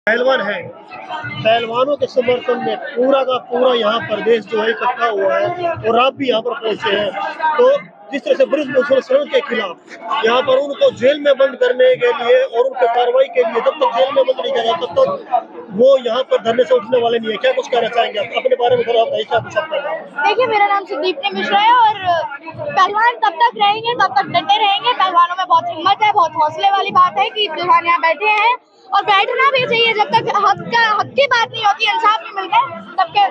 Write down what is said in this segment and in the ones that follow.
पहलवान है, पहलवानों के समर्थन में पूरा का पूरा यहाँ प्रदेश जो है इकट्ठा हुआ है और आप भी यहाँ पर पहुंचे हैं। तो जिस तरह से बृजभूषण शरण के खिलाफ यहाँ पर उनको जेल में बंद करने के लिए और उनके कार्रवाई के लिए जब तक जेल में बंद नहीं किया तब तक वो यहाँ पर धरने से उठने वाले नहीं है। क्या कुछ कहना चाहेंगे आप अपने बारे में? थोड़ा आप क्या कुछ सकते हैं? देखिए, मेरा नाम संदीप मिश्रा है और पहलवान तब तक रहेंगे तब तक डटे रहेंगे। पहलवानों में बहुत हिम्मत है, बहुत हौसले वाली बात है कि पहलवान यहाँ बैठे हैं और बैठना भी चाहिए। जब तक हक की बात नहीं होती, इंसाफ नहीं मिलता तब के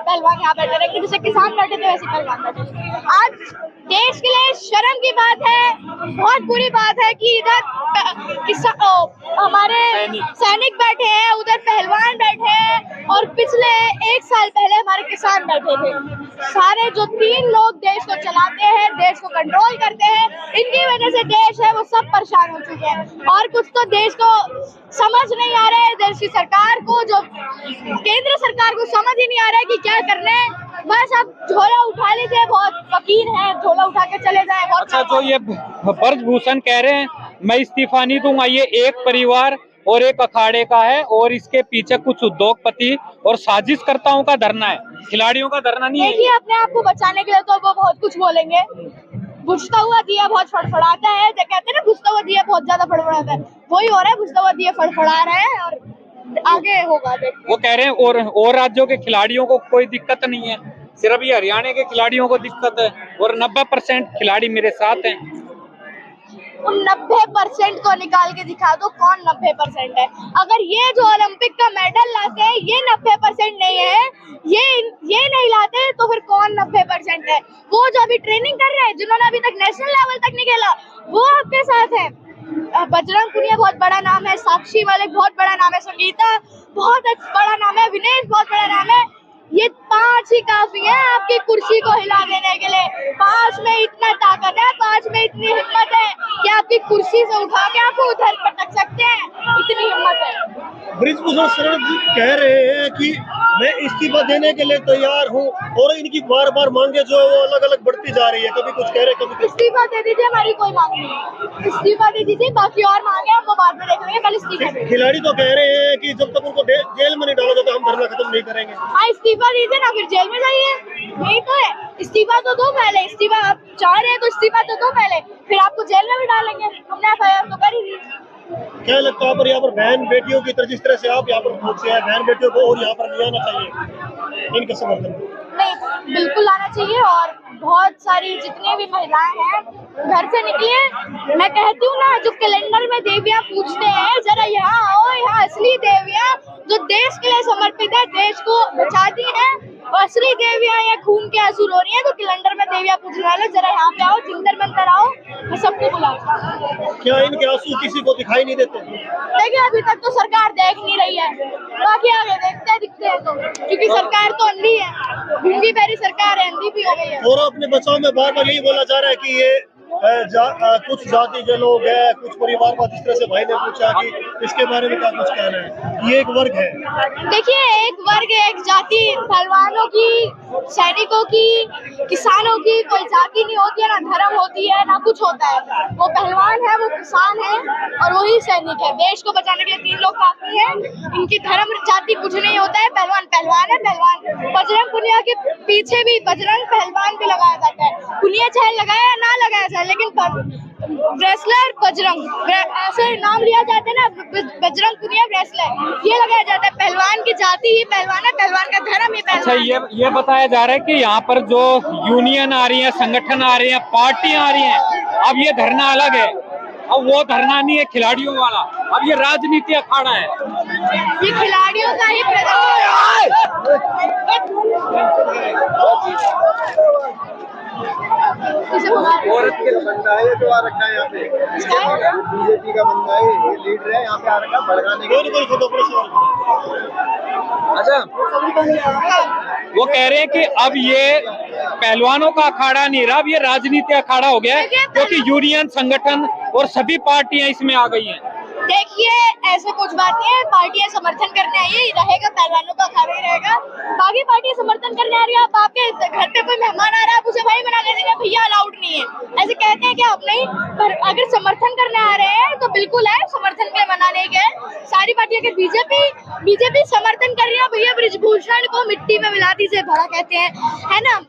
पहलवान यहाँ बैठे रहेंगे। जैसे किसान बैठे थे वैसे पहलवान बैठे। आज देश के लिए शर्म की बात है, बहुत बुरी बात है कि इधर हमारे सैनिक बैठे हैं, उधर पहलवान बैठे हैं और पिछले 1 साल पहले हमारे किसान बैठे थे। सारे जो 3 लोग देश को चलाते हैं, देश को कंट्रोल करते हैं, इनकी वजह से देश है वो सब परेशान हो चुके हैं। और कुछ तो देश को समझ नहीं आ रहा है, देश की सरकार को, जो केंद्र सरकार को समझ ही नहीं आ रहा है कि क्या करना है। बस अब झोला उठा लीजिए, बहुत फकीर है, झोला उठा के चले जाए। अच्छा, जो ये बृजभूषण कह रहे हैं मैं इस्तीफा नहीं दूंगा, ये एक परिवार और एक अखाड़े का है और इसके पीछे कुछ उद्योगपति और साजिशकर्ताओं का धरना है, खिलाड़ियों का धरना नहीं है। देखिए, अपने आप को बचाने के लिए तो वो बहुत कुछ बोलेंगे। बुझता हुआ दिया बहुत फड़फड़ाता है, जो कहते हैं ना, बुझता हुआ दिया बहुत ज्यादा फड़फड़ाता है, वही हो रहा है। बुझता हुआ दिया फड़फड़ा रहा है और आगे होगा। वो कह रहे हैं और राज्यों के खिलाड़ियों को कोई दिक्कत नहीं है, सिर्फ ये हरियाणा के खिलाड़ियों को दिक्कत है और 90% खिलाड़ी मेरे साथ हैं। उन 90% को निकाल के दिखा दो, कौन 90% है? अगर ये जो ओलंपिक का मेडल लाते हैं ये 90% नहीं है, ये नहीं लाते तो फिर कौन 90% है? वो जो अभी ट्रेनिंग कर रहे हैं, जिन्होंने अभी तक नेशनल लेवल तक नहीं खेला, वो आपके साथ है। बजरंग पुनिया बहुत बड़ा नाम है, साक्षी मलिक बहुत बड़ा नाम है, संगीता बहुत बड़ा नाम है, विनेश बहुत बड़ा नाम है। ये 5 ही काफी है आपकी कुर्सी को हिला देने के लिए। 5 में इतना ताकत है, 5 में इतनी हिम्मत है कि आपकी कुर्सी से उठा के आपको उधर पटक सकते हैं, इतनी हिम्मत है। बृजभूषण शरण जी कह रहे हैं कि मैं इस्तीफा देने के लिए तैयार हूं और इनकी बार बार मांगे जो है वो अलग अलग बढ़ती जा रही है। कभी कुछ कह रहे, कभी कुछ। इस्तीफा दे दीजिए, हमारी कोई मांग नहीं है। इस्तीफा दे दीजिए, बाकी और मांगे हम वो बाद में देख लेंगे, पहले इस्तीफा। खिलाड़ी तो कह रहे हैं कि जब तक उनको जेल में नहीं डालोगे तो हम धरना खत्म नहीं करेंगे। हाँ, इस्तीफा दीजिए ना, फिर जेल में जाइए, यही तो है। इस्तीफा तो दो पहले, इस्तीफा आप चाह रहे हैं तो इस्तीफा तो दो पहले, फिर आपको जेल में भी डालेंगे। हमने FIR तो कर ही दी। क्या लगता है यहाँ पर बहन बेटियों की तरह, जिस तरह से आप यहाँ पर पहुंचे हैं, बहन बेटियों को और यहाँ पर ले आना चाहिए इनके समर्थन में? नहीं, बिल्कुल आना चाहिए। और बहुत सारी जितनी भी महिलाएं हैं घर से निकले। मैं कहती हूँ ना, जो कैलेंडर में देवियां पूछते हैं, जरा यहाँ आओ, यहाँ असली देवियां जो देश के लिए समर्पित है, देश को बचाती हैं, और असली देवियां ये खून के आंसू रो रही हैं। तो कैलेंडर में देवियां पूछने वाले, जरा यहाँ पे आओ, जिंदर मंतर आओ, मैं सबको बुलाऊंगा। क्या इनके आंसू किसी को दिखाई नहीं देते? देखिए, अभी तक तो सरकार देख नहीं रही है, बाकी आगे देखते दिखते हैं तो, क्योंकि सरकार तो अंधी है, गूंगी बहरी सरकार है, अंधी भी हो गई है। और अपने बचाव में बार बार यही बोला जा रहा है कि ये कुछ जाति के लोग हैं, कुछ परिवार का, जिस तरह से भाई ने पूछा कि इसके बारे में क्या कुछ कहना है? ये एक वर्ग है। देखिए, एक वर्ग, एक जाति, पहलवानों की, सैनिकों की, किसानों की कोई जाति नहीं होती है, ना धर्म होती है, ना कुछ होता है। वो पहलवान है, वो किसान है और वही सैनिक है। देश को बचाने के लिए 3 लोग काफी है। इनकी धर्म जाति कुछ नहीं होता है। पहलवान पहलवान है, पहलवान। बजरंग पुनिया के पीछे भी बजरंग पहलवान भी लगाया जाता है। पुनिया चाहे लगाया या ना लगाया जाए, लेकिन रेसलर बजरंग ऐसे नाम लिया जाता है ना, बजरंग पुनिया रेसलर, ये लगाया जाता है। पहलवान की जाति ही पहलवान है, पहलवान का धर्म ही पहलवान। अच्छा, ये बताया जा रहा है कि यहाँ पर जो यूनियन आ रही है, संगठन आ रहे हैं, पार्टियां आ रही हैं, अब ये धरना अलग है। अब वो धरना नहीं है खिलाड़ियों वाला, अब ये राजनीति अखाड़ा है। ये खिलाड़ियों का ही औरत के बंदा है जो आ रखा है यहाँ पे, बीजेपी का बंदा है, ये लीडर है यहाँ पे आ रखा है भड़काने के लिए। अच्छा, वो कह रहे हैं कि अब ये पहलवानों का अखाड़ा नहीं रहा, अब ये राजनीति अखाड़ा हो गया है, क्योंकि यूनियन, संगठन और सभी पार्टियां इसमें आ गई हैं। देखिए, ऐसे कुछ बात नहीं है, पार्टियां समर्थन करने आई है, रहेगा, पहलवानों का अखाड़ा ही रहेगा। बाकी पार्टियां समर्थन करने आ रही है। आप आपके घर पे कोई मेहमान आ रहा है, आप उसे भाई बना के देंगे, भैया अलाउड नहीं है, ऐसे कहते हैं क्या आप? नहीं, पर अगर समर्थन करने आ रहे हैं तो बिल्कुल है, समर्थन के लिए मना नहीं गए। सारी पार्टियां लेकिन बीजेपी समर्थन कर रही है भैया ब्रिजभूषण को मिट्टी में मिला दीजिए भड़ा कहते हैं, है ना।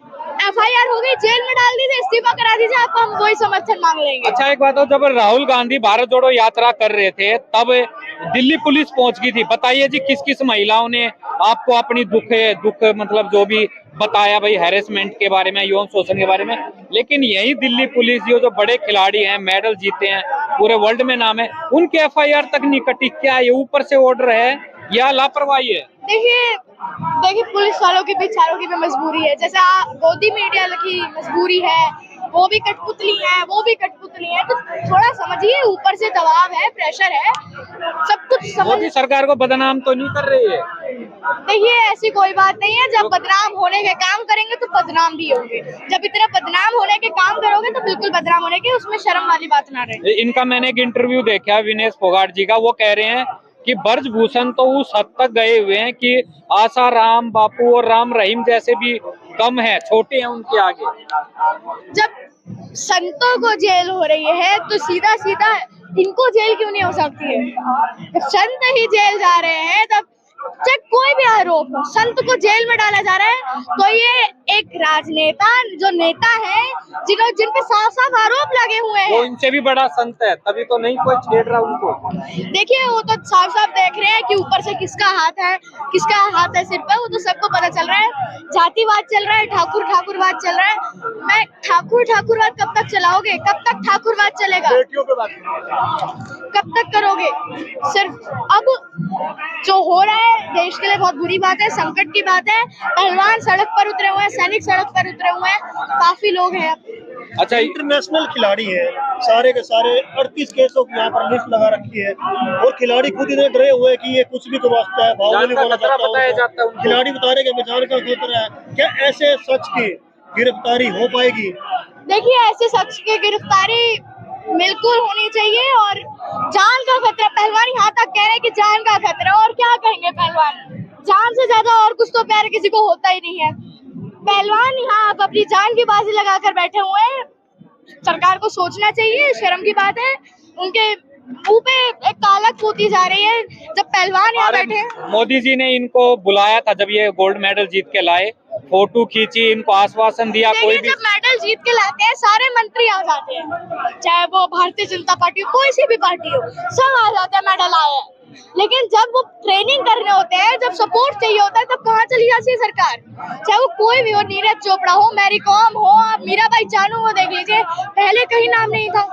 FIR हो गई, जेल में डाल दीजिए, इस्तीफा करा दीजिए, आपको हम वही समर्थन मांग लेंगे। अच्छा एक बात हो, जब राहुल गांधी भारत जोड़ो यात्रा कर रहे थे तब दिल्ली पुलिस पहुंच गई थी, बताइए जी किस किस महिलाओं ने आपको अपनी दुख मतलब जो भी बताया भाई हैरेसमेंट के बारे में, यौन शोषण के बारे में। लेकिन यही दिल्ली पुलिस जो बड़े खिलाड़ी हैं, मेडल जीते हैं, पूरे वर्ल्ड में नाम है, उनके FIR तक नहीं कटी। क्या ये ऊपर से ऑर्डर है या लापरवाही है? देखिए पुलिस वालों की बेचारों की भी मजबूरी है, जैसे गोदी मीडिया की मजबूरी है, वो भी कठपुतली है, तो थोड़ा समझिए, ऊपर से दबाव है, प्रेशर है, सब कुछ समझ। मोदी सरकार को बदनाम तो नहीं कर रही है? देखिए ऐसी कोई बात नहीं है, जब बदनाम होने के काम करेंगे तो बदनाम भी होंगे, जब इतना बदनाम होने के काम करोगे तो बिल्कुल बदनाम होने के, उसमें शर्म वाली बात ना रहे। इनका मैंने एक इंटरव्यू देखा विनेश फोगाट जी का, वो कह रहे हैं कि ब्रजभूषण तो उस हद तक गए हुए हैं कि आशा राम बापू और राम रहीम जैसे भी कम है, छोटे हैं उनके आगे। जब संतों को जेल हो रही है तो सीधा सीधा इनको जेल क्यों नहीं हो सकती है? जब संत ही जेल जा रहे हैं, तब चाहे कोई भी आरोप हो, संत को जेल में डाला जा रहा है, तो ये एक राजनेता जो नेता है जिन पे साफ साफ आरोप लगे हुए हैं, वो इनसे भी बड़ा संत है, तभी तो नहीं कोई छेड़ रहा उनको। देखिए वो तो साफ साफ देख रहे हैं कि ऊपर से किसका हाथ है सिर पे, वो तो सबको पता चल रहा है। जातिवाद चल रहा है, ठाकुरवाद चल रहा है। मैं ठाकुरवाद कब तक चलाओगे? कब तक ठाकुरवाद चलेगा? बेटियों पे बात कब तक करोगे? सिर्फ अब जो हो रहा है देश के लिए बहुत बुरी बात है, संकट की बात है। पहलवान सड़क पर उतरे हुए हैं, सैनिक सड़क पर उतरे हुए हैं, काफी लोग हैं। अच्छा इंटरनेशनल खिलाड़ी है, सारे के सारे 38 केसों की यहाँ पर लिस्ट लगा रखी है, और खिलाड़ी खुद इतने डरे हुए हैं कि ये कुछ भी कर सकता है, बाहुबली बोला जाता है। खिलाड़ी बता रहे कि मैं जान का खतरा है। क्या ऐसे शख्स की गिरफ्तारी हो पाएगी? देखिए ऐसे शख्स की गिरफ्तारी बिल्कुल होनी चाहिए, और जान का खतरा, पहलवान यहाँ तक कह रहे हैं कि जान का खतरा, और क्या कहेंगे पहलवान? जान से ज्यादा और कुछ तो प्यार किसी को होता ही नहीं है। पहलवान यहाँ आप अपनी जान की बाजी लगाकर बैठे हुए हैं, सरकार को सोचना चाहिए, शर्म की बात है। उनके मुंह पे एक कालक होती जा रही है जब पहलवान यहाँ बैठे हैं। मोदी जी ने इनको बुलाया था जब ये गोल्ड मेडल जीत के लाए, फोटो खींची, इनको आश्वासन दिया, कोई भी जब मेडल जीत के लाते हैं सारे मंत्री आ जाते हैं, चाहे वो भारतीय जनता पार्टी हो, कोई सी भी पार्टी हो, सब आ जाते हैं मेडल आए। लेकिन जब वो ट्रेनिंग करने होते हैं, जब सपोर्ट चाहिए होता है, तब कहाँ चली जाती है सरकार? चाहे वो कोई भी हो, नीरज चोपड़ा हो, मैरी कॉम हो, आप मीराबाई चानू हो, देख लीजिए, पहले कहीं नाम नहीं था,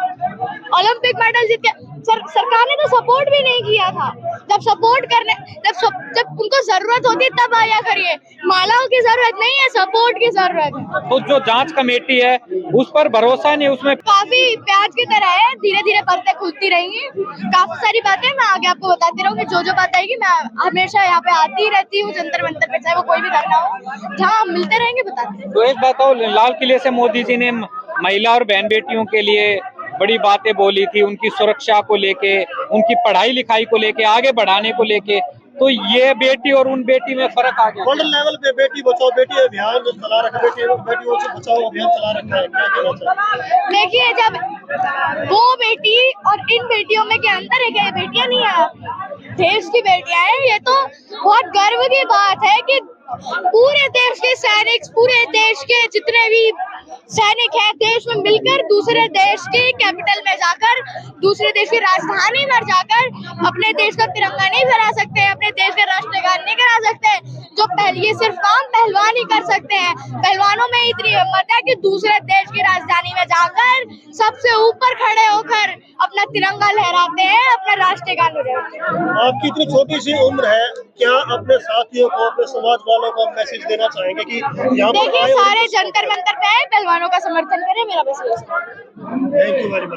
ओलंपिक मेडल जीत के। सरकार ने तो सपोर्ट भी नहीं किया था। जब सपोर्ट करने, जब उनको जरूरत होती है तब आया करिए। मालाओं की जरूरत नहीं है, सपोर्ट की जरूरत है। तो जो जांच कमेटी है उस पर भरोसा नहीं, उसमें काफी प्याज की तरह है, धीरे धीरे परतें खुलती रहेंगी, काफी सारी बातें मैं आगे आपको बताती रहूंगी। जो बात आएगी मैं हमेशा यहाँ पे आती रहती हूँ, जंतर मंतर पे, चाहे वो कोई भी धरना हो, जहाँ हम मिलते रहेंगे बताते रहेंगे। तो एक बात और, लाल किले से मोदी जी ने महिला और बहन बेटियों के लिए बड़ी बातें बोली थी, उनकी सुरक्षा को लेके, उनकी पढ़ाई लिखाई को लेके, आगे बढ़ाने को लेके, तो ये बेटी और उन बेटी में फर्क आ गया। वर्ल्ड लेवल पे बेटी बचाओ बेटी अभियान जो चला रखा है, बेटियों से बचाओ अभियान चला रखा है, क्या कहना चाहिए? देखिए जब वो बेटी और इन बेटियों में क्या अंतर है? क्या ये बेटियां नहीं है, देश की बेटियां हैं। ये तो बहुत गर्व की बात है कि पूरे देश के सैनिक, पूरे देश के जितने भी सैनिक हैं, देश में मिलकर दूसरे देश की कैपिटल में जाकर, दूसरे देश की राजधानी में जाकर अपने देश का तिरंगा नहीं फहरा सकते हैं, अपने देश का राष्ट्रगान नहीं करा सकते। जो ये सिर्फ काम पहलवान ही कर सकते हैं। पहलवानों में इतनी हिम्मत है कि दूसरे देश की राजधानी में जाकर सबसे ऊपर खड़े होकर अपना तिरंगा लहराते हैं, अपना राष्ट्रगान बजाते हैं। आपकी इतनी छोटी सी उम्र है, क्या अपने साथियों को, अपने समाज वालों को मैसेज देना चाहेंगे कि यहाँ पर देखिए सारे जंतर मंतर पे आए, पहलवानों का समर्थन करें, मेरा बस यही है। Thank you very much.